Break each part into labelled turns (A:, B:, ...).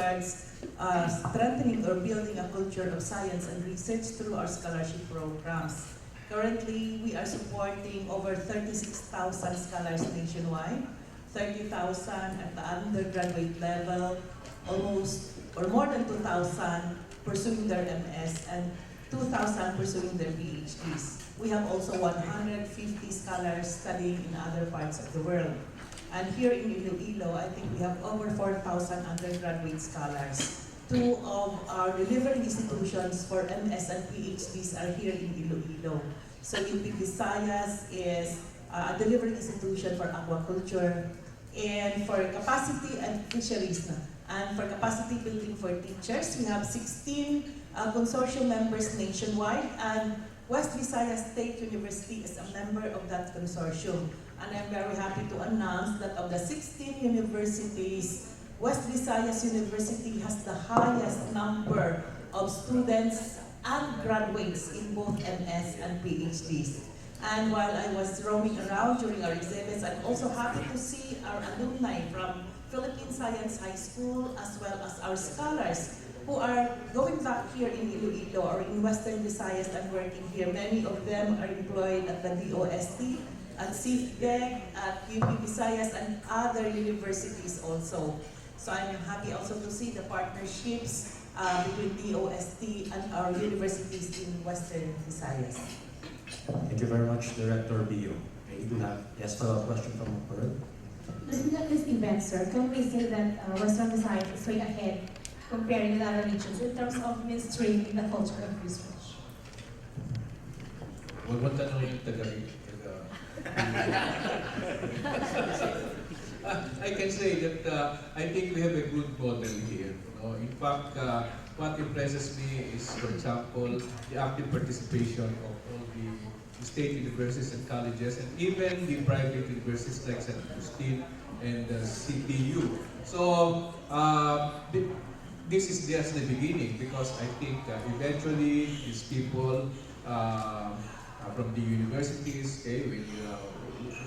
A: regards strengthening or building a culture of science and research through our scholarship programs. Currently, we are supporting over 36,000 scholars nationwide, 30,000 at the undergraduate level, almost or more than 2,000 pursuing their MS, and 2,000 pursuing their PhDs. We have also 150 scholars studying in other parts of the world. And here in Iloilo, I think we have over 4,000 undergraduate scholars. Two of our delivering institutions for MS and PhDs are here in Iloilo. So UP Visayas is a delivering institution for aquaculture and for capacity and fisheries. And for capacity building for teachers, we have 16 consortium members nationwide, and West Visayas State University is a member of that consortium. And I'm very happy to announce that of the 16 universities, West Visayas University has the highest number of students and graduates in both MS and PhDs. And while I was roaming around during our exhibits, I'm also happy to see our alumni from Philippine Science High School, as well as our scholars who are going back here in Iloilo or in Western Visayas and working here. Many of them are employed at the DOST, at CIFDEC, at UP Visayas, and other universities also. So I'm happy also to see the partnerships between DOST and our universities in Western Visayas.
B: Thank you very much, Director Bio. We do have, yes, follow-up question from Pearl.
C: Looking at this event, sir, can we say that Western Visayas is way ahead comparing with other regions in terms of mainstreaming the culture of research?
D: Huwag mo tanongin yung I can say that I think we have a good model here. In fact, what impresses me is, for example, the active participation of all the state universities and colleges, and even the private universities like San Agustin and CTU. So this is just the beginning, because I think eventually these people from the universities, will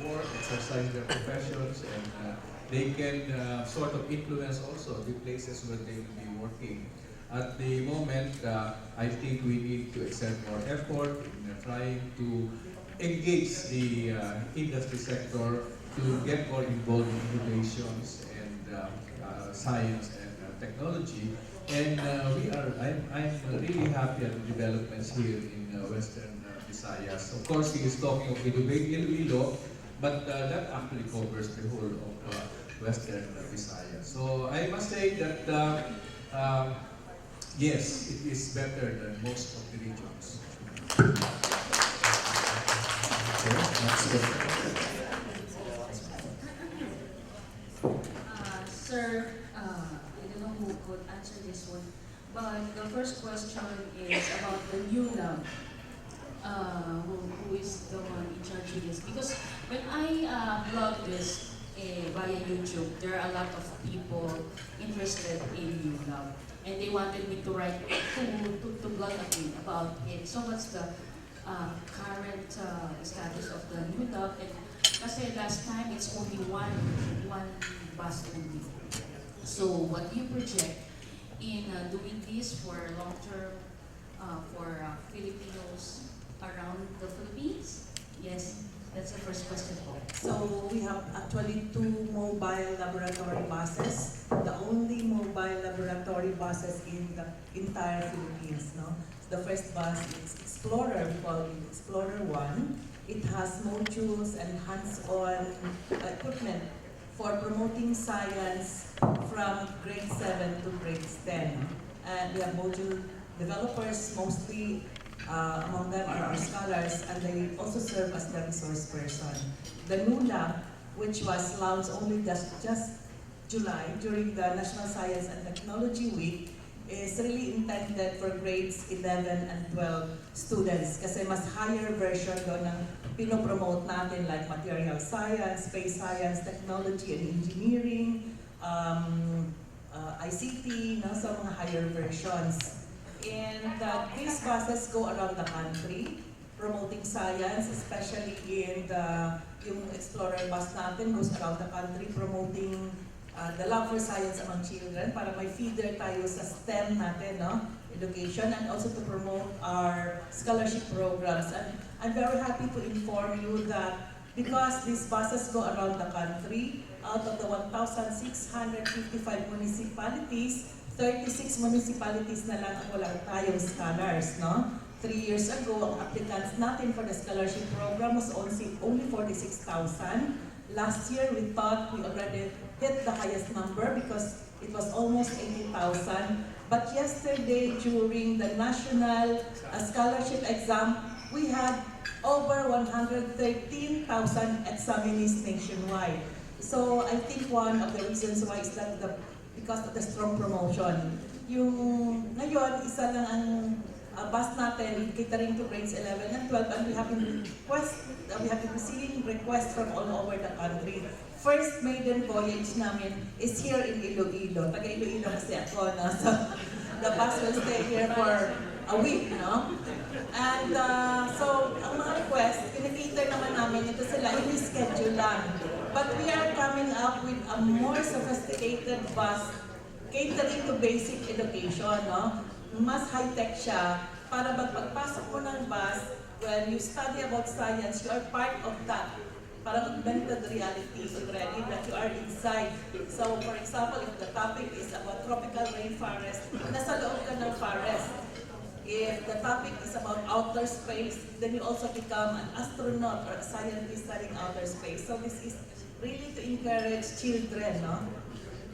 D: work, exercise their professions, and they can sort of influence also the places where they will be working. At the moment, I think we need to exert more effort in trying to engage the industry sector to get more involved in innovations and science and technology. And I'm really happy at the developments here in Western Visayas. Of course, he is talking of Iloilo, but that actually covers the whole of Western Visayas. So I must say that yes, it is better than most of the regions.
E: Sir, I don't know who could answer this one, but the first question is about the new lab. Who is the one in charge of this? Because when I blog this via YouTube, there are a lot of people interested in new lab, and they wanted me to write to blog again about it. So what's the current status of the new lab? And kasi last time it's only one bus only. So what do you project in doing this for long term for Filipinos around the Philippines? Yes, that's the first question.
A: So we have actually 2 mobile laboratory buses, the only mobile laboratory buses in the entire Philippines. No? So the first bus is Explorer, we call it Explorer 1. It has modules and hands-on equipment for promoting science from grade 7 to grade 10. And we have module developers, mostly among them are our scholars, and they also serve as the resource person. The new lab, which was launched only just July during the National Science and Technology Week, is really intended for grades 11 and 12 students kasi mas higher version doon ng pinopromote natin like material science, space science, technology and engineering, ICT, no? So mga higher versions. And these buses go around the country promoting science, especially in yung Explorer bus natin goes around the country promoting the love for science among children para may feeder tayo sa STEM natin, no? Education, and also to promote our scholarship programs. And I'm very happy to inform you that because these buses go around the country, out of the 1,655 municipalities, 36 municipalities na lang ang walang tayong scholars, no? 3 years ago, ang applicants natin for the scholarship program was only 46,000. Last year, we thought we already hit the highest number because it was almost 80,000. But yesterday, during the national scholarship exam, we had over 113,000 examinees nationwide. So I think one of the reasons why is that because of the strong promotion. Ngayon, isa lang ang bus natin catering to grades 11 and 12, and we have been receiving requests from all over the country. First maiden voyage namin is here in Iloilo. Taga Iloilo kasi ako, no? So the bus will stay here for a week, no? And so, ang mga requests, kinikater naman namin, ito sila, ini-schedule lang. But we are coming up with a more sophisticated bus catering to basic education, no? Mas high-tech siya para pagpasok mo ng bus, when you study about science, you are part of that. Parang augmented reality already that you are inside. So, for example, if the topic is about tropical rainforest, nasa loob ka ng forest. If the topic is about outer space, then you also become an astronaut or a scientist studying outer space. So this is really to encourage children, no?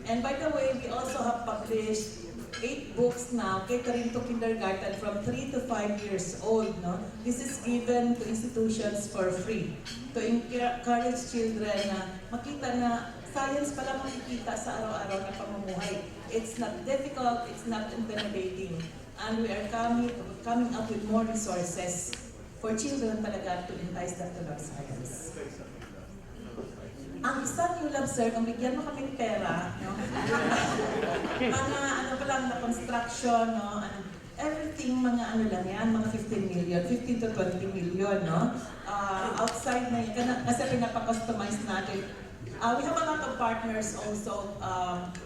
A: And by the way, we also have published 8 books now catering to kindergarten from 3 to 5 years old, no? This is given to institutions for free to encourage children na makita na science pala makikita sa araw-araw na pamumuhay. It's not difficult, it's not intimidating. And we are coming up with more resources for children talaga to entice them to love science. Ang isang ULAB, sir, kung bigyan mo kaming pera, no? Mga ano pa lang na construction, no? And everything, mga ano lang yan, mga 15 million, 15 to 20 million, no? Outside na yan, kasi pinapa-customize natin. We have a lot of partners also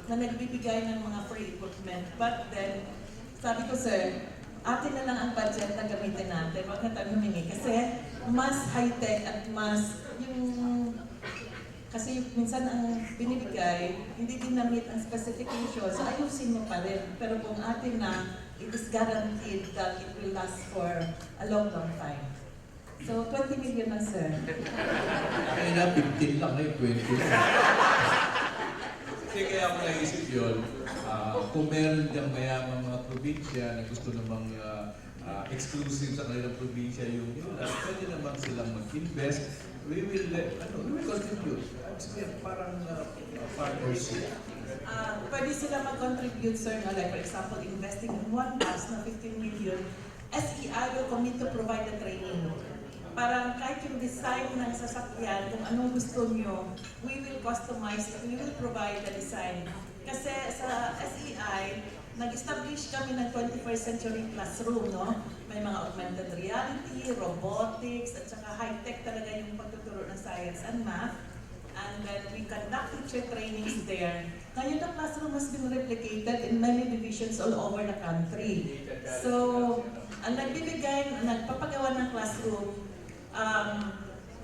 A: na nagbibigay ng mga free equipment. But then, sabi ko, sir, atin na lang ang budget na gamitin natin. Huwag na tayo humingi. Kasi mas high-tech at mas yung... Kasi minsan ang binibigay, hindi din na-meet ang specifications. So ayusin mo pa rin. Pero kung atin na, it is guaranteed that it will last for a long, long time. So 20 million na, sir.
D: Kaya na, 15 lang na yung 20. Kasi kaya ako naisip yun, kung meron diyang mayamang mga probinsya na gusto namang exclusive sa kanilang probinsya yung pwede naman silang mag-invest, we will contribute. Parang partnership.
A: Pwede sila mag-contribute, sir, no? Like for example, investing in one bus na 15 million, SEI will commit to provide the training. Parang kahit yung design ng sasakyan, kung anong gusto nyo, we will customize it, we will provide the design. Kasi sa SEI, nag-establish kami ng 21st century classroom, no? May mga augmented reality, robotics, at saka high-tech talaga yung pagtuturo ng science and math. And then we conduct teacher trainings there. Ngayon, the classroom has been replicated in many divisions all over the country. So, ang nagpapagawa ng classroom,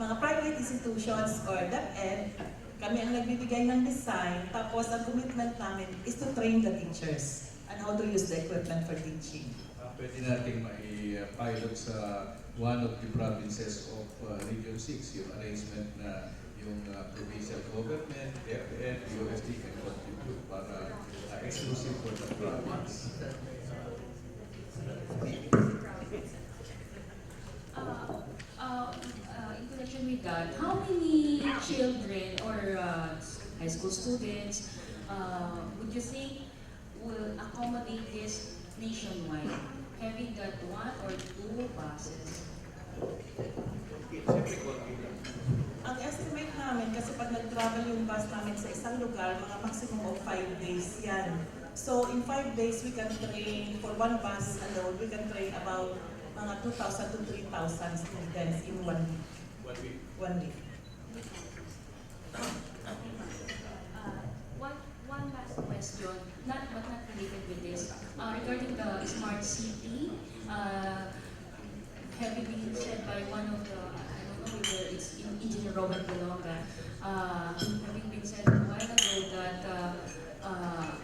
A: mga private institutions or DepEd, kami ang nagbibigay ng design, tapos ang commitment namin is to train the teachers on how to use the equipment for teaching.
D: Pwede natin mai-pilot sa one of the provinces of Region 6, yung arrangement na yung provincial government, DepEd, DOST can contribute para exclusive for the province.
E: In connection with that, how many children or high school students would you think will accommodate this nationwide, having that 1 or 2 buses?
A: Ang estimate namin, kasi pag nag-travel yung bus namin sa isang lugar, mga maximum of 5 days yan. So in 5 days, we can train, for one bus alone, we can train about mga 2,000 to 3,000 students in 1 week. 1 week.
E: What regarding the smart city, having been said by one of the, I don't know whether it's Engineer Robert Belonga, having been said a while ago that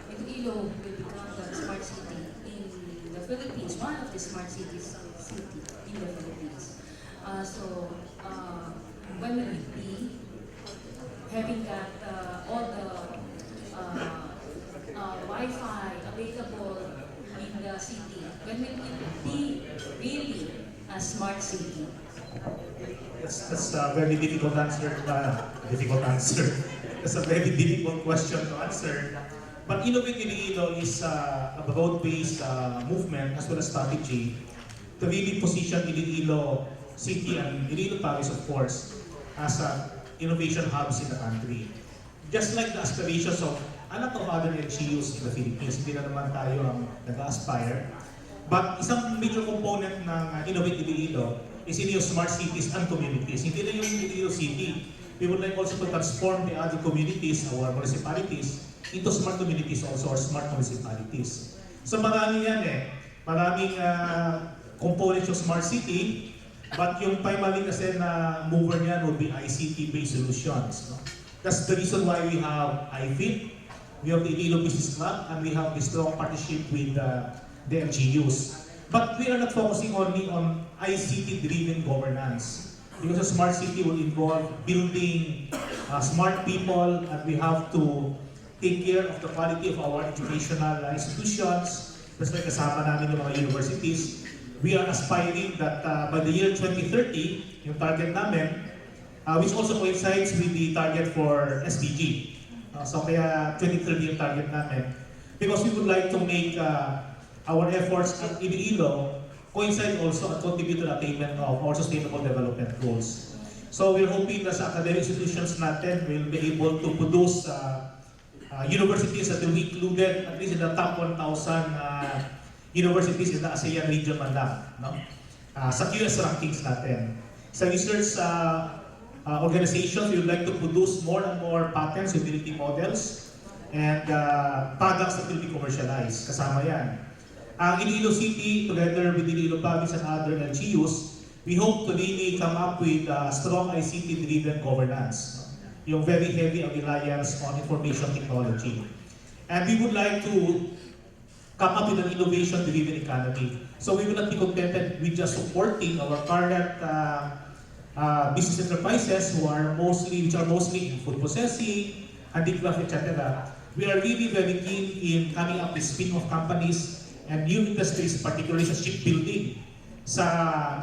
E: Iloilo will become the smart city in the Philippines, one of the smart cities in the Philippines. When will it be having that all the Wi-Fi available in the city? When will it be really a smart city?
F: That's a very difficult answer. That's a very difficult question to answer. But Innovate Iloilo is a broad-based movement as well as strategy to really position Iloilo City and Iloilo Province, of course, as innovation hubs in the country. Just like the aspirations of a lot of other LGUs in the Philippines, hindi na naman tayo ang nag-aspire. But isang major component ng Innovate Iloilo is in yung smart cities and communities. Hindi na yung Iloilo City. We would like also to transform the other communities, our municipalities, into smart communities also, or smart municipalities. So marami yan eh. Maraming components yung smart city, but yung primary kasi na mover niyan would be ICT-based solutions. No? That's the reason why we have IFIT, we have the Iloilo Business Club, and we have this strong partnership with the LGUs. But we are not focusing only on ICT-driven governance. Because a smart city will involve building smart people, and we have to take care of the quality of our educational institutions. That's why kasama namin yung mga universities. We are aspiring that by the year 2030, yung target namin, which also coincides with the target for SDG. So kaya 2030 yung target namin. Because we would like to make our efforts at Iloilo coincide also and contribute to the attainment of our sustainable development goals. So we're hoping that sa academic institutions natin will be able to produce universities that will be included at least in the top 1,000 universities in the ASEAN region man lang, no? Sa QS rankings natin. Sa research organizations, we would like to produce more and more patents, utility models, and products that will be commercialized. Kasama yan. Ang Iloilo City, together with Iloilo Province and other LGUs, we hope to really come up with strong ICT-driven governance. Yung very heavy reliance on information technology. And we would like to come up with an innovation-driven economy. So we will not be contented with just supporting our current business enterprises which are mostly in food processing, handicraft, etc. We are really very keen in coming up with spin-off companies and new industries, particularly sa shipbuilding, sa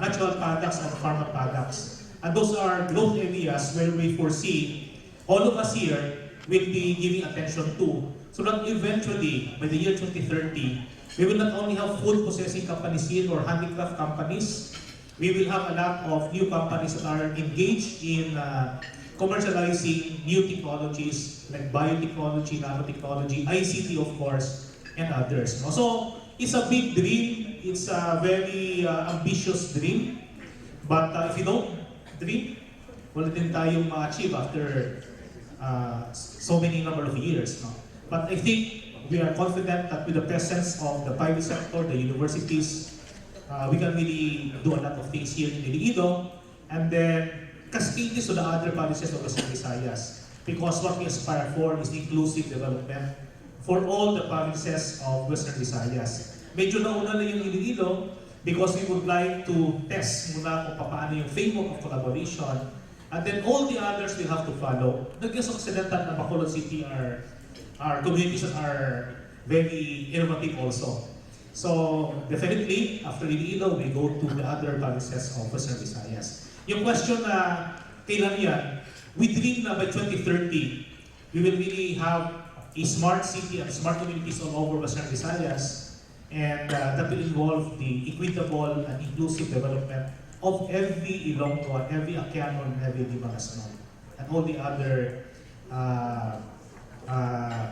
F: natural products and pharma products. And those are growth areas where we foresee all of us here will be giving attention to. So that eventually, by the year 2030, we will not only have food processing companies here or handicraft companies, we will have a lot of new companies that are engaged in commercializing new technologies like biotechnology, nanotechnology, ICT of course, and others. So it's a big dream, it's a very ambitious dream, but if you don't dream, wala din tayong ma-achieve after so many number of years. No? But I think we are confident that with the presence of the private sector, the universities, we can really do a lot of things here in Iloilo, and then cascade this to the other provinces of Western Visayas. Because what we aspire for is inclusive development for all the provinces of Western Visayas. Medyo nauna na yung Iloilo because we would like to test muna kung paano yung framework of collaboration, and then all the others will have to follow. Nag-Yes Occidental na Bacolod City are communities that are very innovative also. So definitely, after Iloilo, we go to the other provinces of Western Visayas. Yung question na kailan yan, we dream na by 2030, we will really have a smart city and smart communities all over Western Visayas, and that will involve the equitable and inclusive development of every Ilonggo, every Aquiano, and every Libangasanon, and all the other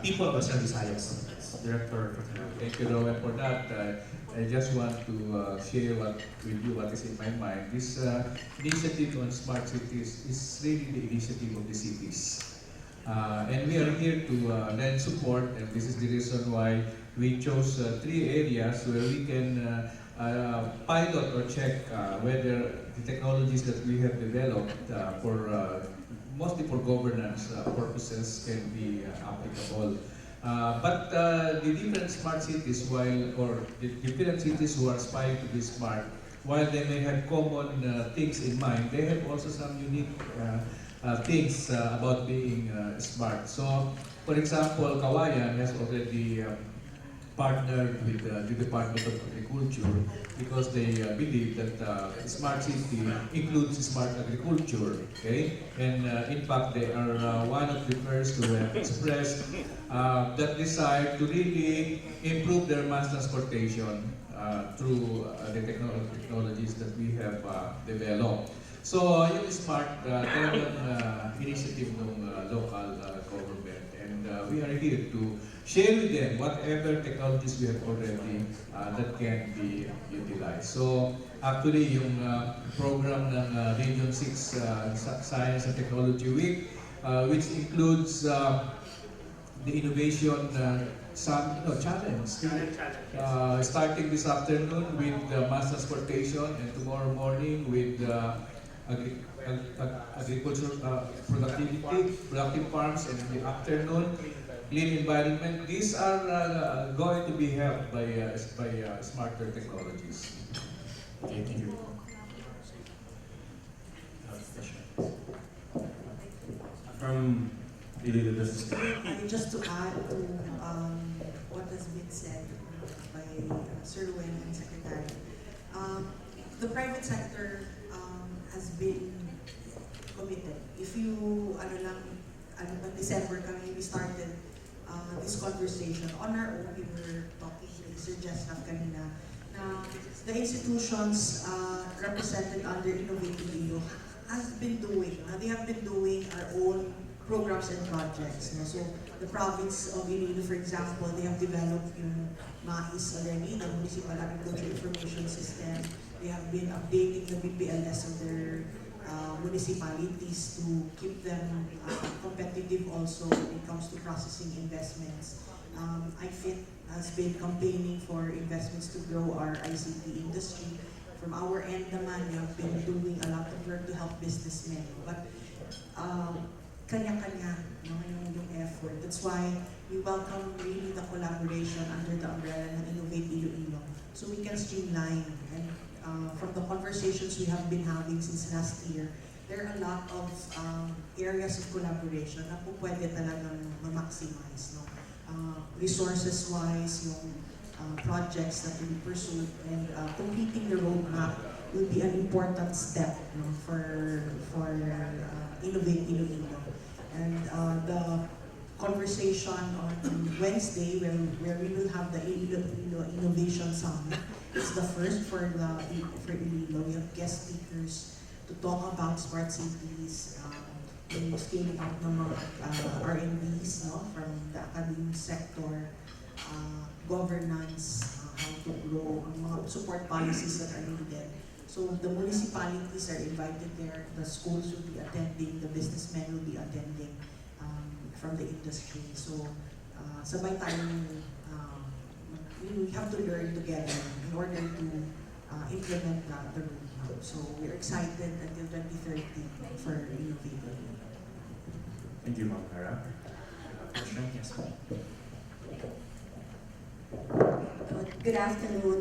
F: people of Western Visayas.
B: Director Fortunato.
D: Thank you, Rowan, for that. I just want to share with you what is in my mind. This initiative on smart cities is really the initiative of the cities. And we are here to lend support, and this is the reason why we chose 3 areas where we can pilot or check whether the technologies that we have developed mostly for governance purposes can be applicable. But the different smart cities, or the different cities who are aspiring to be smart, while they may have common things in mind, they have also some unique things about being smart. So, for example, Kawayan has already partnered with the Department of Agriculture because they believe that smart city includes smart agriculture. Okay, and in fact, they are one of the first who have expressed that desire to really improve their mass transportation through the technologies that we have developed. So, yung smart talagang initiative ng local government, and we are here to share with them whatever technologies we have already that can be utilized. So, actually, yung program ng Region 6 Science and Technology Week, which includes the innovation challenge. Starting this afternoon with mass transportation, and tomorrow morning with agricultural productive farms, and in the afternoon, clean environment. These are going to be helped by smarter technologies.
B: Okay, thank you. From the business.
G: Just to add to what has been said by Sir Wen and Secretary, the private sector has been committed. If you, December kami, we started this conversation on our own. We were talking to Sir Jesnaf kanina na the institutions represented under Innovative EU they have been doing our own programs and projects. No? So the province of Iloilo, for example, they have developed yung MAIS already, the Municipal Agriculture Information System. They have been updating the BPLS of their municipalities to keep them competitive also when it comes to processing investments. IFIT has been campaigning for investments to grow our ICT industry. From our end naman, we have been doing a lot of work to help businessmen. But kanya-kanya yung effort. That's why we welcome really the collaboration under the umbrella ng Innovate Iloilo. So we can streamline. And from the conversations we have been having since last year, there are a lot of areas of collaboration na po pwede talagang ma-maximize. No? Resources-wise, yung projects that we pursue, and completing the roadmap will be an important step for Innovate Iloilo. And the conversation on Wednesday, where we will have the Iloilo Innovation Summit, is the first for Iloilo. We have guest speakers to talk about smart cities, yung scaling out ng mga R&Ds from the academic sector, governance, how to grow, mga support policies that are needed. So the municipalities are invited there, the schools will be attending, the businessmen will be attending from the industry. So sabay tayong we have to learn together in order to implement the roadmap. So we're excited until 2030 for innovating.
B: Thank you, Ma'am Hera. Question? Yes, ma'am.
H: Good afternoon.